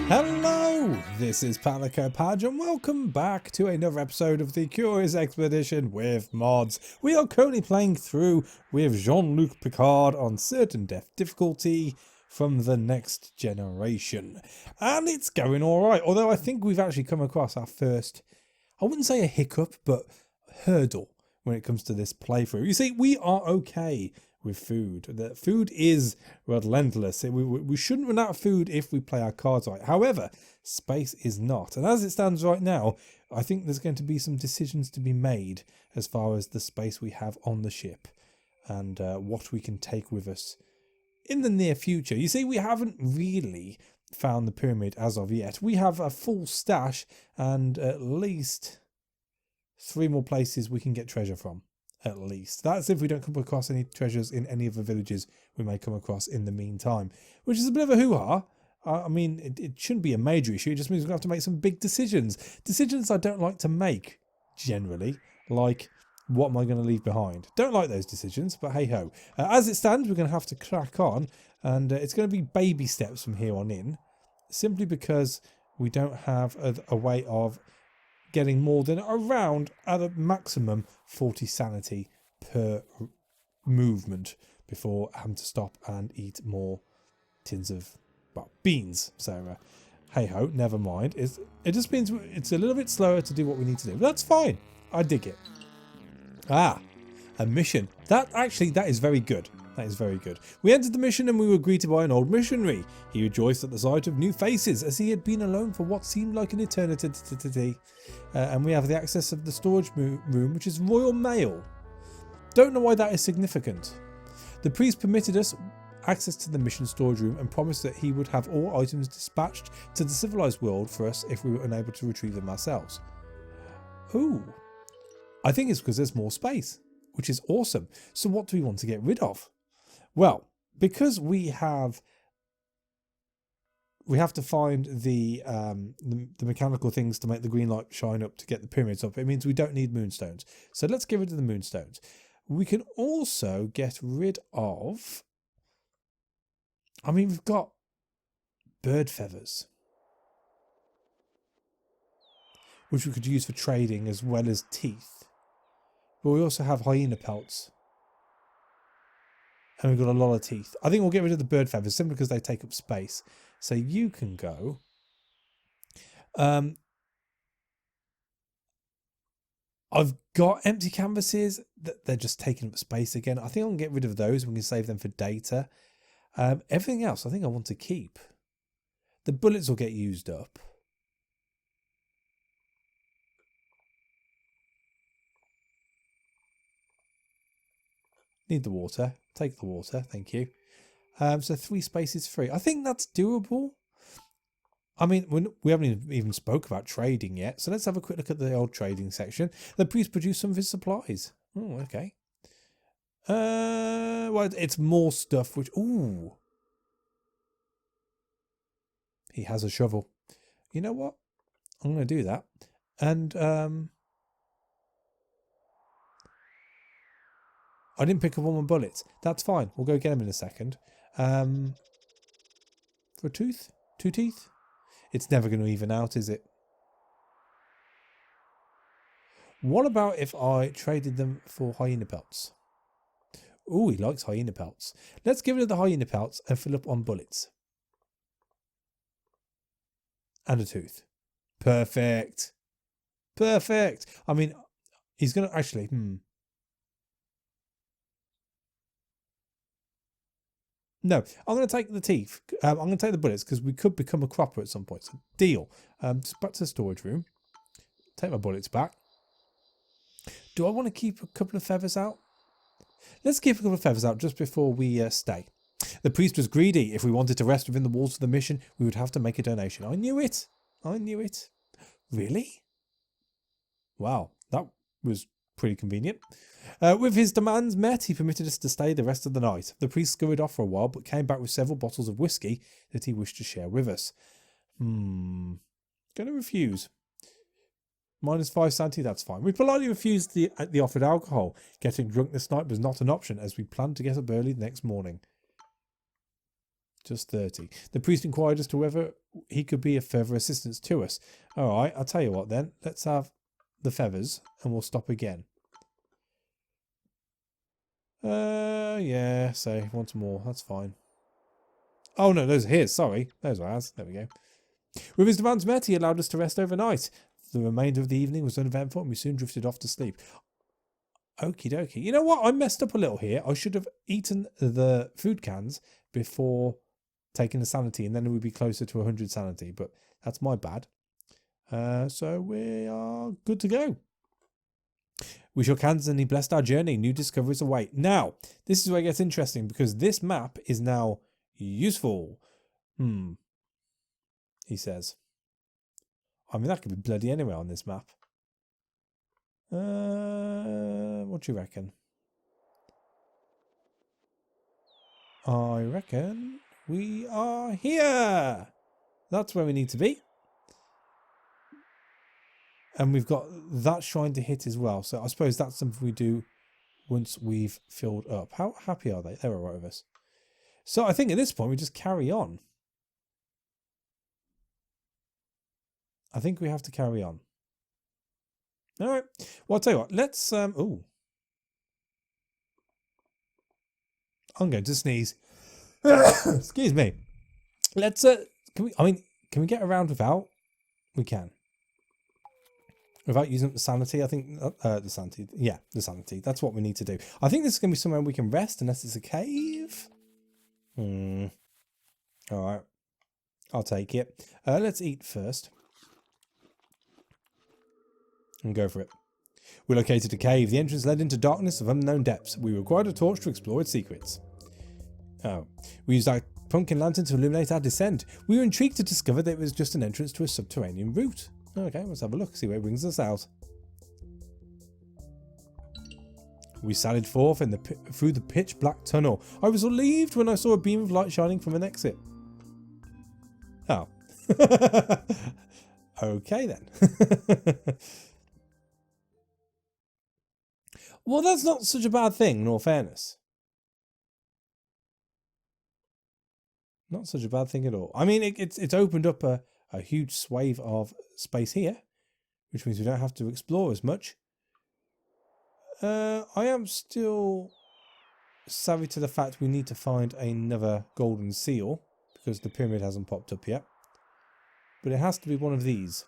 Hello, this is Palico Padge and welcome back to another episode of the Curious Expedition with mods. We are currently playing through with Jean-Luc Picard on certain death difficulty from the next generation. And it's going alright, although I think we've actually come across our first, I wouldn't say a hiccup, but hurdle when it comes to this playthrough. You see, we are okay with food. The food is relentless. We shouldn't run out of food if we play our cards right. However, space is not. And as it stands right now, I think there's going to be some decisions to be made as far as the space we have on the ship and what we can take with us in the near future. You see, we haven't really found the pyramid as of yet. We have a full stash and at least 3 more places we can get treasure from. At least. That's if we don't come across any treasures in any of the villages we may come across in the meantime. Which is a bit of a hoo-ha. I mean, it shouldn't be a major issue. It just means we're going to have to make some big decisions. Decisions I don't like to make, generally. Like, what am I going to leave behind? Don't like those decisions, but hey-ho. As it stands, we're going to have to crack on. And it's going to be baby steps from here on in. Simply because we don't have a way of getting more than around at a maximum 40 sanity per movement before having to stop and eat more tins of beans. So hey ho, never mind. It just means it's a little bit slower to do what we need to do. That's fine. I dig it. A mission. That is very good. That is very good. We entered the mission and we were greeted by an old missionary. He rejoiced at the sight of new faces as he had been alone for what seemed like an eternity. And we have the access of the storage room, which is Royal Mail. Don't know why that is significant. The priest permitted us access to the mission storage room and promised that he would have all items dispatched to the civilized world for us if we were unable to retrieve them ourselves. Ooh. I think it's because there's more space, which is awesome. So what do we want to get rid of? Well, because we have to find the mechanical things to make the green light shine up to get the pyramids up. It means we don't need moonstones. So let's get rid of the moonstones. We can also get rid of... I mean, we've got bird feathers, which we could use for trading as well as teeth. But we also have hyena pelts. And we've got a lot of teeth. I think we'll get rid of the bird feathers simply because they take up space. So you can go. I've got empty canvases. They're just taking up space again. I think I can get rid of those. We can save them for data. Everything else I think I want to keep. The bullets will get used up. Need the water. Take the water. Thank you. So 3 spaces free. I think that's doable. I mean, we haven't even spoke about trading yet. So let's have a quick look at the old trading section. The priest produced some of his supplies. Oh, okay. Well, it's more stuff which... Ooh. He has a shovel. You know what? I'm going to do that. And... I didn't pick up all my bullets. That's fine. We'll go get them in a second. For a tooth? 2 teeth? It's never going to even out, is it? What about if I traded them for hyena pelts? Ooh, he likes hyena pelts. Let's get rid of the hyena pelts and fill up on bullets. And a tooth. Perfect. Perfect. I mean, he's going to actually... No, I'm going to take the teeth. I'm going to take the bullets because we could become a cropper at some point. So, deal. Just back to the storage room. Take my bullets back. Do I want to keep a couple of feathers out? Let's keep a couple of feathers out just before we stay. The priest was greedy. If we wanted to rest within the walls of the mission, we would have to make a donation. I knew it. I knew it. Really? Wow, that was pretty convenient. With his demands met, he permitted us to stay the rest of the night. The priest scurried off for a while, but came back with several bottles of whiskey that he wished to share with us. Going to refuse. -5 sanity, that's fine. We politely refused the offered alcohol. Getting drunk this night was not an option, as we planned to get up early the next morning. Just 30. The priest inquired as to whether he could be of further assistance to us. Alright, I'll tell you what then. Let's have the feathers and we'll stop again. Yeah, so once more. That's fine. Oh no, those are his. Sorry. Those are ours. There we go. With his demands met, he allowed us to rest overnight. The remainder of the evening was uneventful and we soon drifted off to sleep. Okie dokie. You know what? I messed up a little here. I should have eaten the food cans before taking the sanity, and then it would be closer to 100 sanity, but that's my bad. So we are good to go. We shook hands and he blessed our journey. New discoveries await. Now, this is where it gets interesting because this map is now useful. He says. I mean, that could be bloody anywhere on this map. What do you reckon? I reckon we are here. That's where we need to be. And we've got that shrine to hit as well. So I suppose that's something we do once we've filled up. How happy are they? They're all right with us. So I think at this point we just carry on. I think we have to carry on. All right. Well, I'll tell you what. Let's... ooh. I'm going to sneeze. Excuse me. Let's... can we get around without? We can. Without using the sanity, I think... the sanity. Yeah, the sanity. That's what we need to do. I think this is going to be somewhere we can rest unless it's a cave. All right. I'll take it. Let's eat first. And go for it. We located a cave. The entrance led into darkness of unknown depths. We required a torch to explore its secrets. Oh. We used our pumpkin lantern to illuminate our descent. We were intrigued to discover that it was just an entrance to a subterranean route. Okay, let's have a look, see where it brings us out. We sallied forth through the pitch black tunnel. I was relieved when I saw a beam of light shining from an exit. Oh. Okay then. Well, that's not such a bad thing, in all fairness. Not such a bad thing at all. I mean, it's opened up a huge swathe of space here, which means we don't have to explore as much. I am still savvy to the fact we need to find another golden seal, because the pyramid hasn't popped up yet. But it has to be one of these.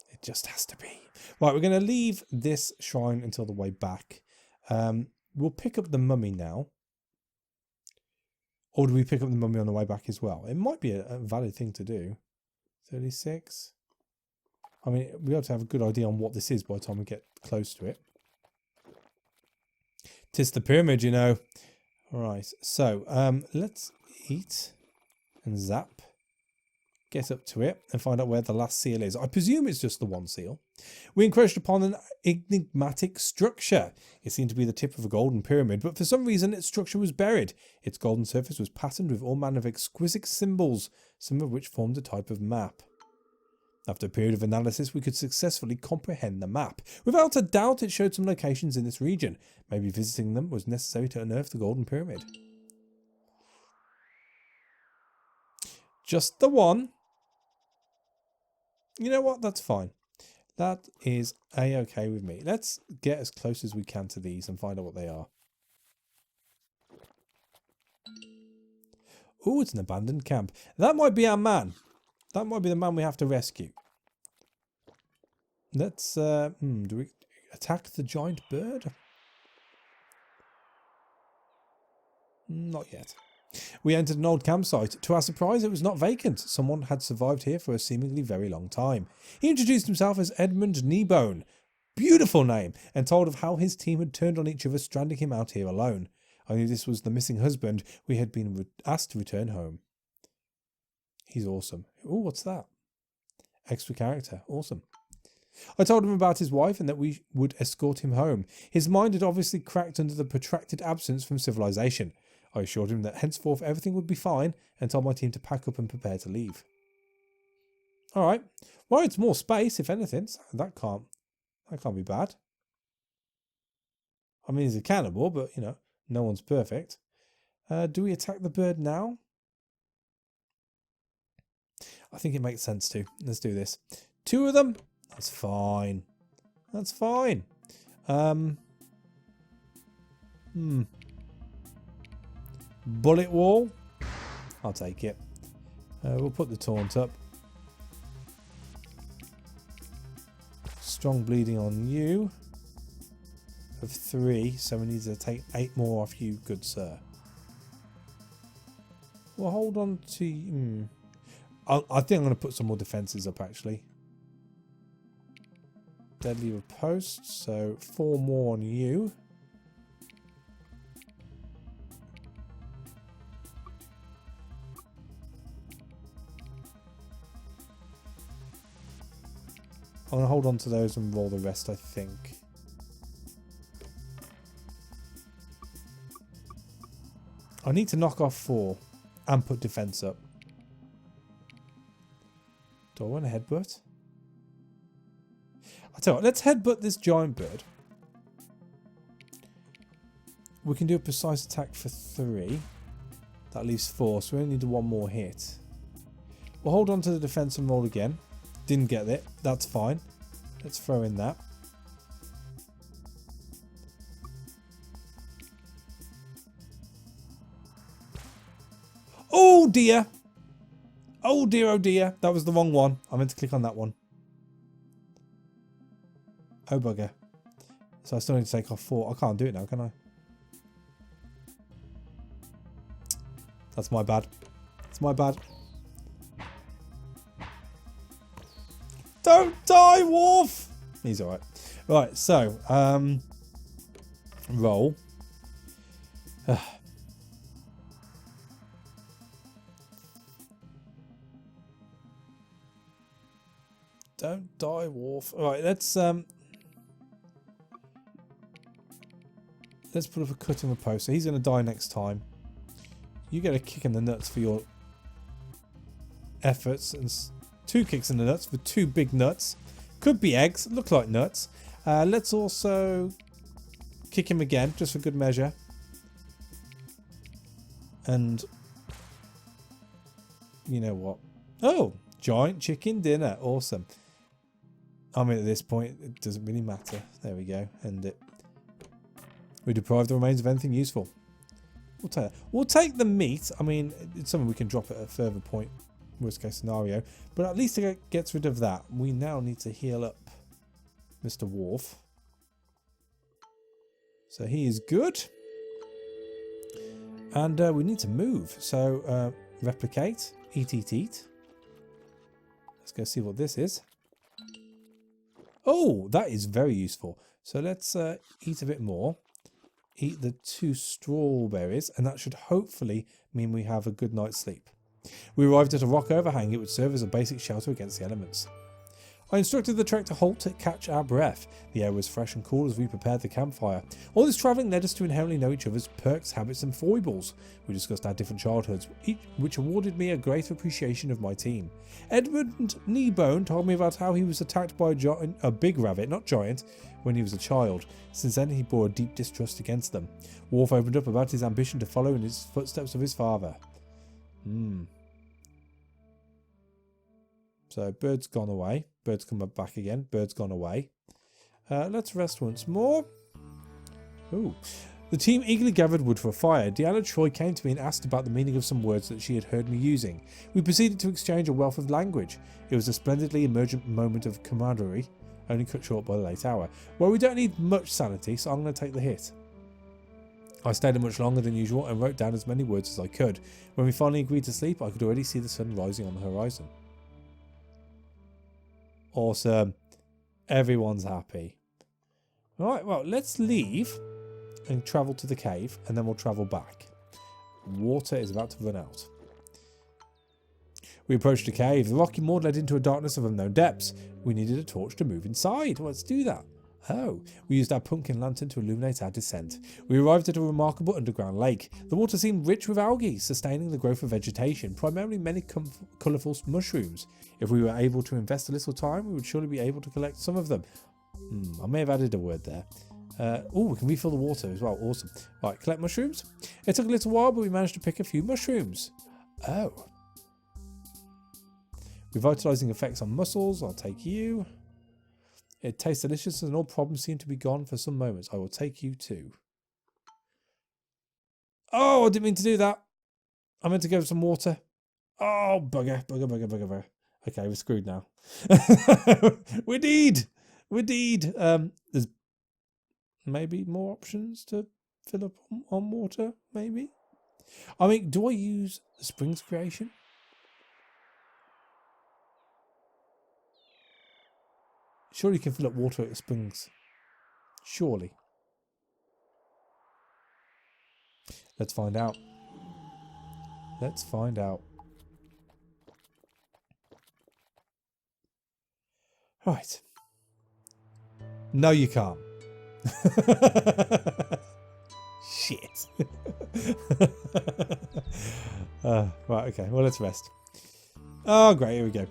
It just has to be. Right, we're going to leave this shrine until the way back. We'll pick up the mummy now. Or do we pick up the mummy on the way back as well? It might be a valid thing to do. 36. I mean, we ought to have a good idea on what this is by the time we get close to it. 'Tis the pyramid, you know. Alright, so let's eat and zap. Get up to it and find out where the last seal is. I presume it's just the one seal. We encroached upon an enigmatic structure. It seemed to be the tip of a golden pyramid, but for some reason its structure was buried. Its golden surface was patterned with all manner of exquisite symbols, some of which formed a type of map. After a period of analysis, we could successfully comprehend the map. Without a doubt, it showed some locations in this region. Maybe visiting them was necessary to unearth the golden pyramid. Just the one. You know what? That's fine. That is a-okay with me. Let's get as close as we can to these and find out what they are. Oh, it's an abandoned camp. That might be our man. That might be the man we have to rescue. Let's, do we attack the giant bird? Not yet. We entered an old campsite. To our surprise, it was not vacant. Someone had survived here for a seemingly very long time. He introduced himself as Edmund Kneebone, beautiful name, and told of how his team had turned on each other, stranding him out here alone. I knew this was the missing husband we had been asked to return home. He's awesome. Oh, what's that? Extra character. Awesome. I told him about his wife and that we would escort him home. His mind had obviously cracked under the protracted absence from civilization. I assured him that henceforth everything would be fine and told my team to pack up and prepare to leave. Alright. Well, it's more space, if anything. So that can't be bad. I mean, he's a cannibal, but, you know, no one's perfect. Do we attack the bird now? I think it makes sense to. Let's do this. 2 of them? That's fine. That's fine. Bullet wall? I'll take it. We'll put the taunt up. Strong bleeding on you. Of 3, so we need to take 8 more off you, good sir. We'll hold on to... I think I'm going to put some more defences up, actually. Deadly riposte, so 4 more on you. I'm going to hold on to those and roll the rest, I think. I need to knock off 4 and put defense up. Do I want to headbutt? I tell you what, let's headbutt this giant bird. We can do a precise attack for 3. That leaves 4, so we only need 1 more hit. We'll hold on to the defense and roll again. Didn't get it. That's fine. Let's throw in that. Oh dear. Oh dear, oh dear. That was the wrong one. I meant to click on that one. Oh bugger. So I still need to take off 4. I can't do it now, can I? That's my bad. It's my bad. Don't die, Worf! He's alright. Right, so, roll. Don't die, Worf. Alright, let's put up a cut in the post. So he's going to die next time. You get a kick in the nuts for your efforts, and 2 kicks in the nuts for 2 big nuts. Could be eggs, look like nuts. Let's also kick him again, just for good measure. And you know what? Oh, giant chicken dinner. Awesome. I mean, at this point, it doesn't really matter. There we go. End it. We deprive the remains of anything useful. We'll take that. We'll take the meat. I mean, it's something we can drop at a further point. Worst case scenario. But at least it gets rid of that. We now need to heal up Mr. Worf. So he is good. And we need to move. So replicate. Eat, eat, eat. Let's go see what this is. Oh, that is very useful. So let's eat a bit more. Eat the 2 strawberries, and that should hopefully mean we have a good night's sleep. We arrived at a rock overhang. It would serve as a basic shelter against the elements. I instructed the trek to halt to catch our breath. The air was fresh and cool as we prepared the campfire. All this travelling led us to inherently know each other's perks, habits and foibles. We discussed our different childhoods, which awarded me a great appreciation of my team. Edmund Kneebone told me about how he was attacked by a big rabbit, not giant, when he was a child. Since then he bore a deep distrust against them. Worf opened up about his ambition to follow in his footsteps of his father. So bird's gone away. Bird's come back again. Bird's gone away. Let's rest once more. Ooh. The team eagerly gathered wood for a fire. Deanna Troy came to me and asked about the meaning of some words that she had heard me using. We proceeded to exchange a wealth of language. It was a splendidly emergent moment of camaraderie, only cut short by the late hour. Well, we don't need much sanity, so I'm going to take the hit. I stayed much longer than usual and wrote down as many words as I could. When we finally agreed to sleep, I could already see the sun rising on the horizon. Awesome. Everyone's happy. Right, well, let's leave and travel to the cave, and then we'll travel back. Water is about to run out. We approached the cave. The rocky moor led into a darkness of unknown depths. We needed a torch to move inside. Let's do that. Oh, we used our pumpkin lantern to illuminate our descent. We arrived at a remarkable underground lake. The water seemed rich with algae, sustaining the growth of vegetation, primarily many colourful mushrooms. If we were able to invest a little time, we would surely be able to collect some of them. I may have added a word there. Oh, we can refill the water as well. Awesome. Right, collect mushrooms. It took a little while, but we managed to pick a few mushrooms. Oh. Revitalizing effects on muscles. I'll take you. It tastes delicious and all problems seem to be gone for some moments. I will take you too. Oh, I didn't mean to do that. I meant to go for some water. Oh, bugger, bugger, bugger, bugger, bugger. Okay, we're screwed now. We need. There's maybe more options to fill up on water, maybe. I mean, do I use the springs creation? Surely you can fill up water at the springs. Surely. Let's find out. Let's find out. Right. No, you can't. Shit. Right, okay. Well, let's rest. Oh, great. Here we go.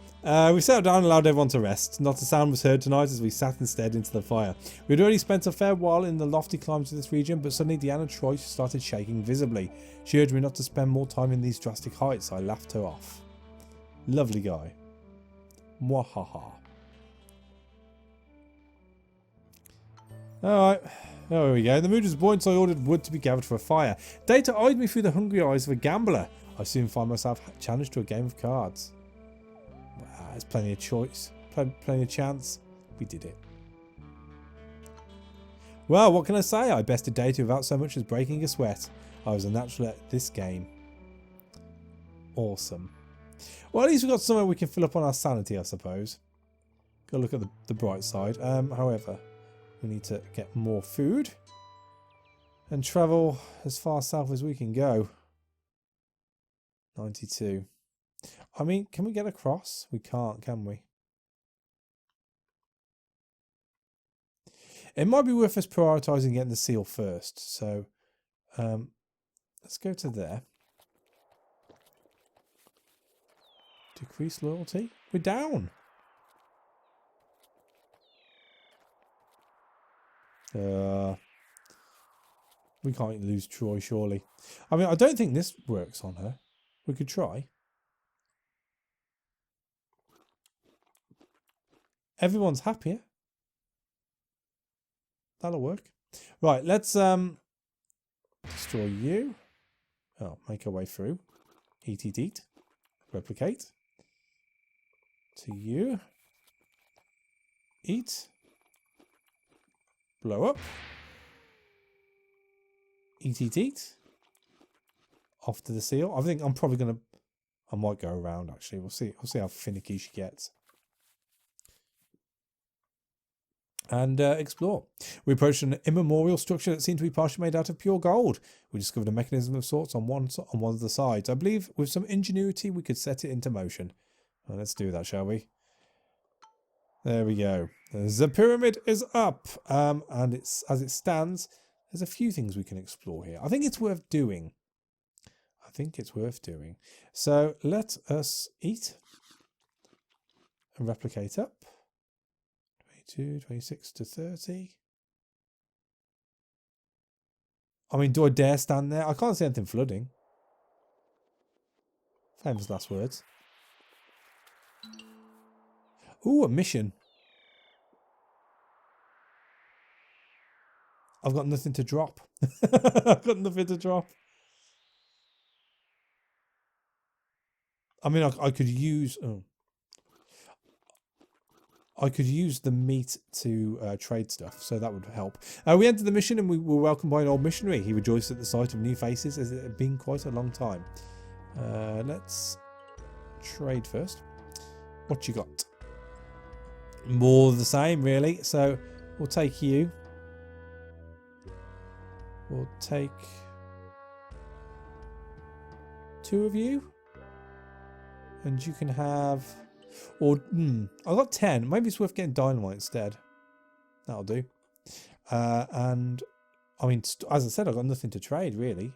We sat down and allowed everyone to rest. Not a sound was heard tonight as we sat instead into the fire. We'd already spent a fair while in the lofty climbs of this region, but suddenly Deanna Troy started shaking visibly. She urged me not to spend more time in these drastic heights. I laughed her off. Lovely guy. Mwahaha. Alright. Oh, here we go. The mood was buoyant, so I ordered wood to be gathered for a fire. Data eyed me through the hungry eyes of a gambler. I soon find myself challenged to a game of cards. Wow, there's plenty of choice. Plenty of chance. We did it. Well, what can I say? I bested Data without so much as breaking a sweat. I was a natural at this game. Awesome. Well, at least we've got somewhere we can fill up on our sanity, I suppose. Go look at the bright side. However, we need to get more food and travel as far south as we can go. 92. I mean, can we get across? We can't, can we? It might be worth us prioritising getting the seal first. So, let's go to there. Decrease loyalty. We're down. We can't lose Troy, surely. I mean, I don't think this works on her. We could try. Everyone's happier. That'll work. Right, let's destroy you. Oh, make our way through. Eat. Replicate. To you. Eat. Blow up. Eat. Off to the seal. I think I'm probably gonna. I might go around actually. We'll see. We'll see how finicky she gets. And explore. We approached an immemorial structure that seemed to be partially made out of pure gold. We discovered a mechanism of sorts on one of the sides. I believe with some ingenuity we could set it into motion. Well, let's do that, shall we? There we go. The pyramid is up, and it's as it stands. There's a few things we can explore here. I think it's worth doing. So let us eat and replicate up. 22, 26 to 30. I mean, do I dare stand there? I can't see anything flooding. Famous last words. Ooh, a mission. I've got nothing to drop. I've got nothing to drop. I mean, I could use... Oh. I could use the meat to trade stuff, so that would help. We entered the mission and we were welcomed by an old missionary. He rejoiced at the sight of new faces as it had been quite a long time. Let's trade first. What you got? More of the same, really. So we'll take you. We'll take 2 of you. And you can have... Or, I got 10. Maybe it's worth getting dynamite instead. That'll do. And, I mean, as I said, I've got nothing to trade, really.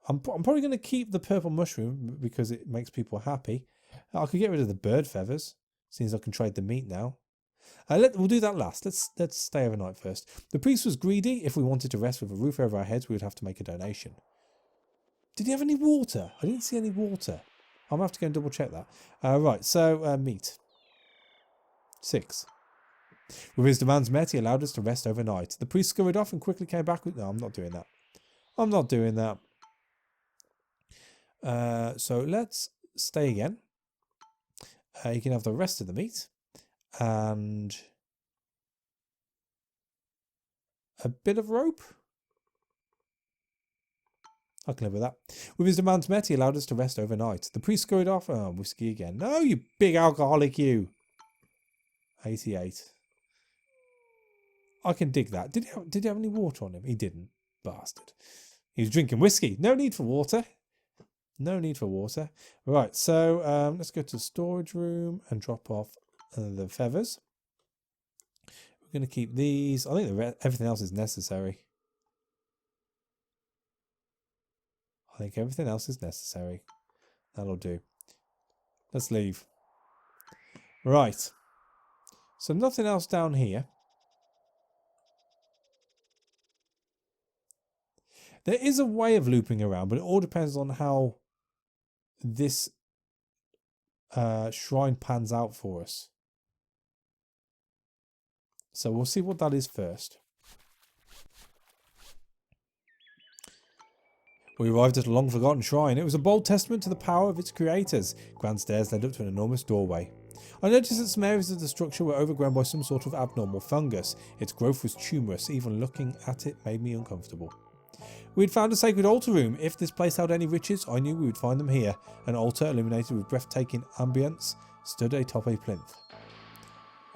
I'm probably going to keep the purple mushroom because it makes people happy. I could get rid of the bird feathers, since I can trade the meat now. We'll do that last. Let's stay overnight first. The priest was greedy. If we wanted to rest with a roof over our heads, we would have to make a donation. Did he have any water? I didn't see any water. I'm going to have to go and double check that. Right, so meat. 6. With his demands met, he allowed us to rest overnight. The priest scurried off and quickly came back with... No, I'm not doing that. I'm not doing that. So let's stay again. You can have the rest of the meat. And a bit of rope. I can live with that. With his demands met, he allowed us to rest overnight. The priest scurried off. Oh, whiskey again. No, you big alcoholic, you. 88. I can dig that. Did he have any water on him? He didn't. Bastard. He was drinking whiskey. No need for water. No need for water. Right, so let's go to the storage room and drop off the feathers. We're going to keep these. I think everything else is necessary. I think everything else is necessary. That'll do. Let's leave. Right. So nothing else down here. There is a way of looping around, but it all depends on how this shrine pans out for us. So we'll see what that is first. We arrived at a long-forgotten shrine. It was a bold testament to the power of its creators. Grand stairs led up to an enormous doorway. I noticed that some areas of the structure were overgrown by some sort of abnormal fungus. Its growth was tumorous. Even looking at it made me uncomfortable. We had found a sacred altar room. If this place held any riches, I knew we would find them here. An altar illuminated with breathtaking ambience stood atop a plinth.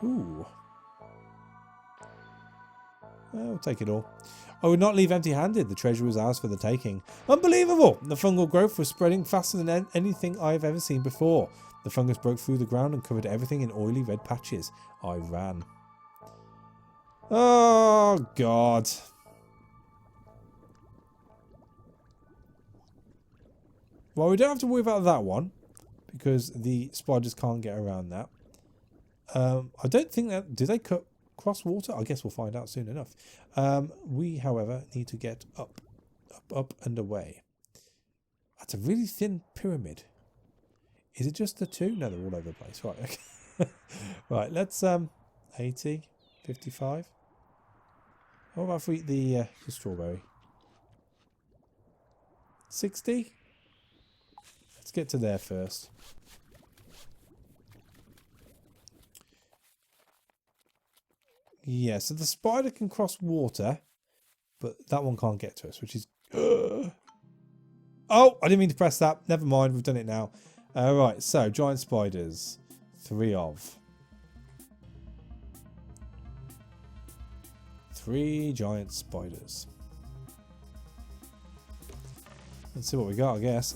Ooh. I'll take it all. I would not leave empty-handed. The treasure was ours for the taking. Unbelievable! The fungal growth was spreading faster than anything I have ever seen before. The fungus broke through the ground and covered everything in oily red patches. I ran. Oh, God. Well, we don't have to worry about that one, because the spiders can't get around that. I don't think that... Do they cross water? I guess we'll find out soon enough. We, however, need to get up, and away. That's a really thin pyramid. Is it just the two? No, they're all over the place. Right, okay. Right, let's... 80, 55. What about if we eat the strawberry? 60? Let's get to there first. Yeah, so the spider can cross water, but that one can't get to us, which is... Oh, I didn't mean to press that. Never mind, we've done it now. Right, so giant spiders. 3 of. 3 giant spiders. Let's see what we got, I guess.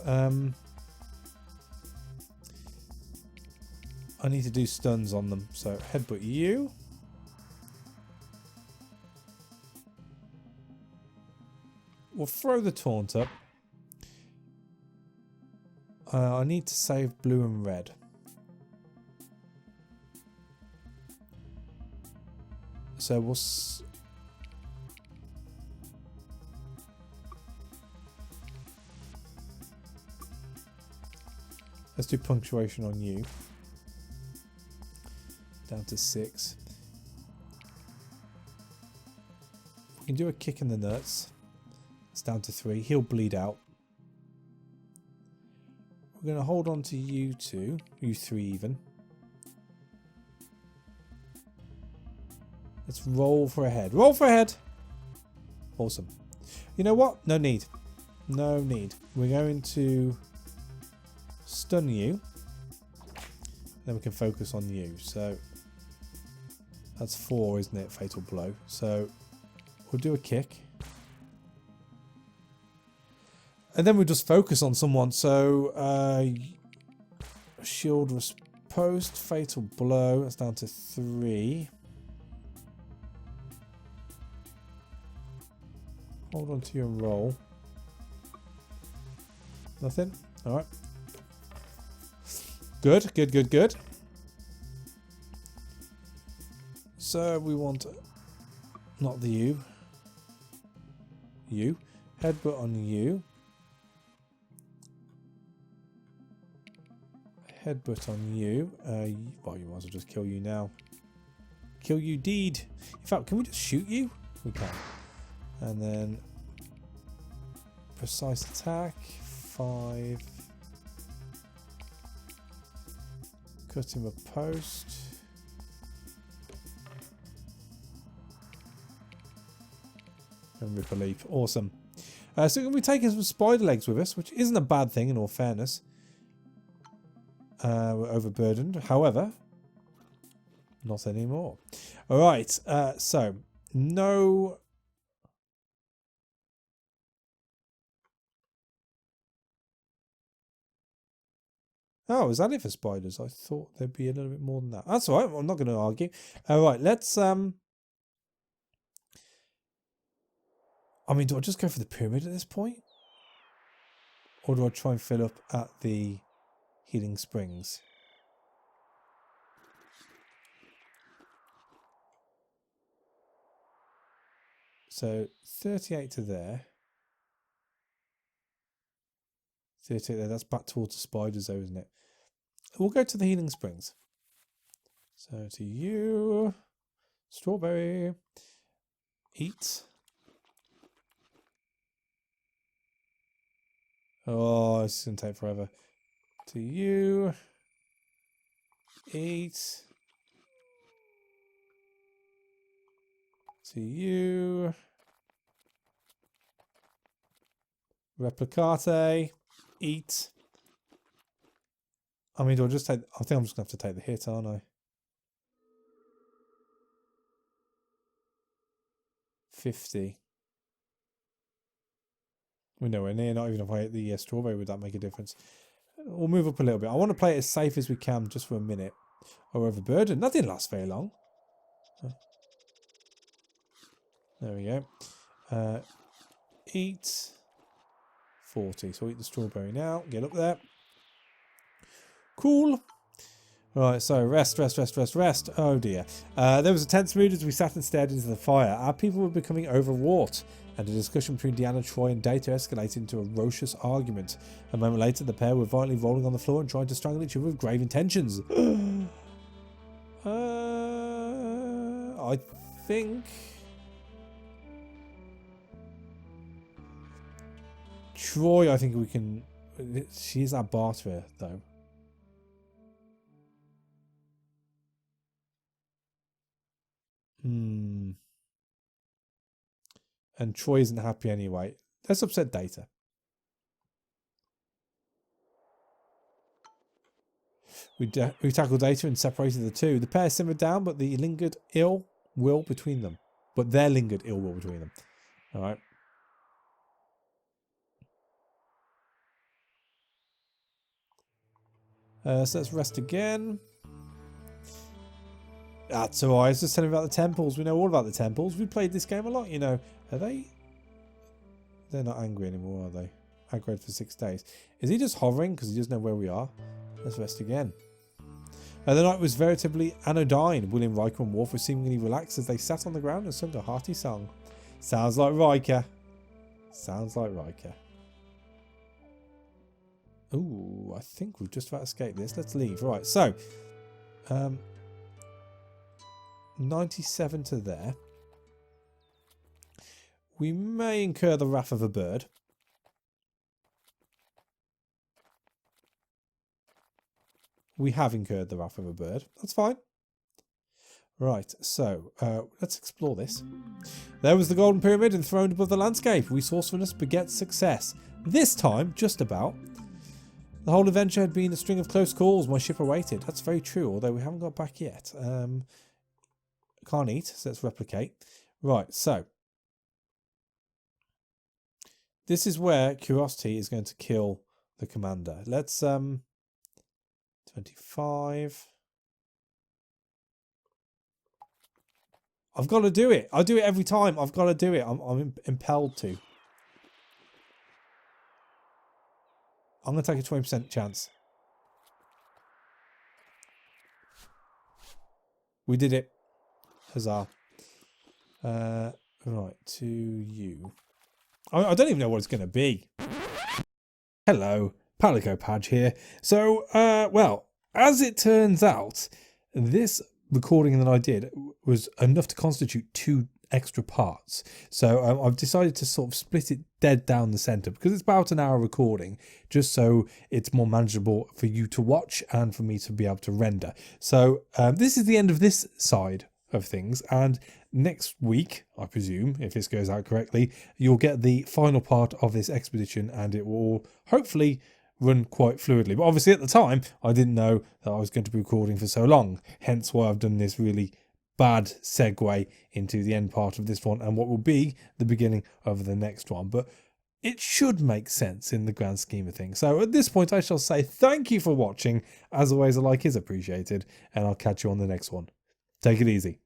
I need to do stuns on them, so headbutt you. We'll throw the taunt up. I need to save blue and red. So we'll... Let's do punctuation on you. Down to 6. We can do a kick in the nuts. It's down to 3. He'll bleed out. We're going to hold on to you 2. You 3 even. Let's roll for a head. Roll for a head! Awesome. You know what? No need. No need. We're going to stun you. Then we can focus on you. So that's 4, isn't it? Fatal blow. So we'll do a kick. And then we'll just focus on someone. So shield riposte, fatal blow. That's down to 3. Hold on to your roll. Nothing? Alright. Good, good, good, good. So we want not the you. You. Headbutt on you. Headbutt on you. Well, you might as well just kill you now. Kill you, deed. In fact, can we just shoot you? We can. And then precise attack. 5. Cut him a post. And rip a leap. Awesome. So we're going to be taking some spider legs with us, which isn't a bad thing in all fairness. We're overburdened. However, not anymore. Alright, so no. Oh, is that it for spiders? I thought there'd be a little bit more than that. That's all right. I'm not going to argue. Alright, let's I mean, do I just go for the pyramid at this point? Or do I try and fill up at the healing springs? So 38 to there. 38 there. That's back towards the spiders though, isn't it? We'll go to the healing springs. So to you. Strawberry. Eat. Oh, it's going to take forever. To you. Eat. To you. Replicate. Eat. I mean, do I just take... I think I'm just going to have to take the hit, aren't I? 50. We're nowhere near. Not even if I hit the strawberry, would that make a difference? We'll move up a little bit. I want to play it as safe as we can just for a minute. Oh, overburden. That didn't last very long. There we go. Eat. 40. So we'll eat the strawberry now. Get up there. Cool. Right, so rest. Oh dear. There was a tense mood as we sat and stared into the fire. Our people were becoming overwrought, and a discussion between Deanna, Troy and Data escalated into a ferocious argument. A moment later, the pair were violently rolling on the floor and trying to strangle each other with grave intentions. I think... Troy, I think we can... She's our barterer, though. And Troy isn't happy anyway. Let's upset Data. We tackled Data and separated the two. The pair simmered down, but there lingered ill will between them. All right. So let's rest again. That's alright. It's just telling me about the temples. We know all about the temples. We played this game a lot, you know. Are they? They're not angry anymore, are they? Aggroed for 6 days. Is he just hovering because he doesn't know where we are? Let's rest again. The night was veritably anodyne. William, Riker and Worf were seemingly relaxed as they sat on the ground and sung a hearty song. Sounds like Riker. Sounds like Riker. Ooh, I think we've just about escaped this. Let's leave. Right, so... 97 to there. We may incur the wrath of a bird. We have incurred the wrath of a bird. That's fine. Right, so let's explore this. There was the Golden Pyramid enthroned above the landscape. Resourcefulness begets success. This time, just about. The whole adventure had been a string of close calls. My ship awaited. That's very true, although we haven't got back yet. Can't eat, so let's replicate. Right, so. This is where Curiosity is going to kill the commander. Let's, 25. I've got to do it. I do it every time. I've got to do it. I'm impelled to. I'm going to take a 20% chance. We did it. Huzzah. Right, to you. I don't even know what it's going to be. Hello, Palico Padge here. So, well, as it turns out, this recording that I did was enough to constitute 2 extra parts. So I've decided to sort of split it dead down the centre because it's about an hour recording, just so it's more manageable for you to watch and for me to be able to render. So this is the end of this side of things, and next week, I presume, if this goes out correctly, you'll get the final part of this expedition, and it will hopefully run quite fluidly. But obviously at the time I didn't know that I was going to be recording for so long, hence why I've done this really bad segue into the end part of this one and what will be the beginning of the next one. But it should make sense in the grand scheme of things. So at this point I shall say thank you for watching. As always, a like is appreciated, and I'll catch you on the next one. Take it easy.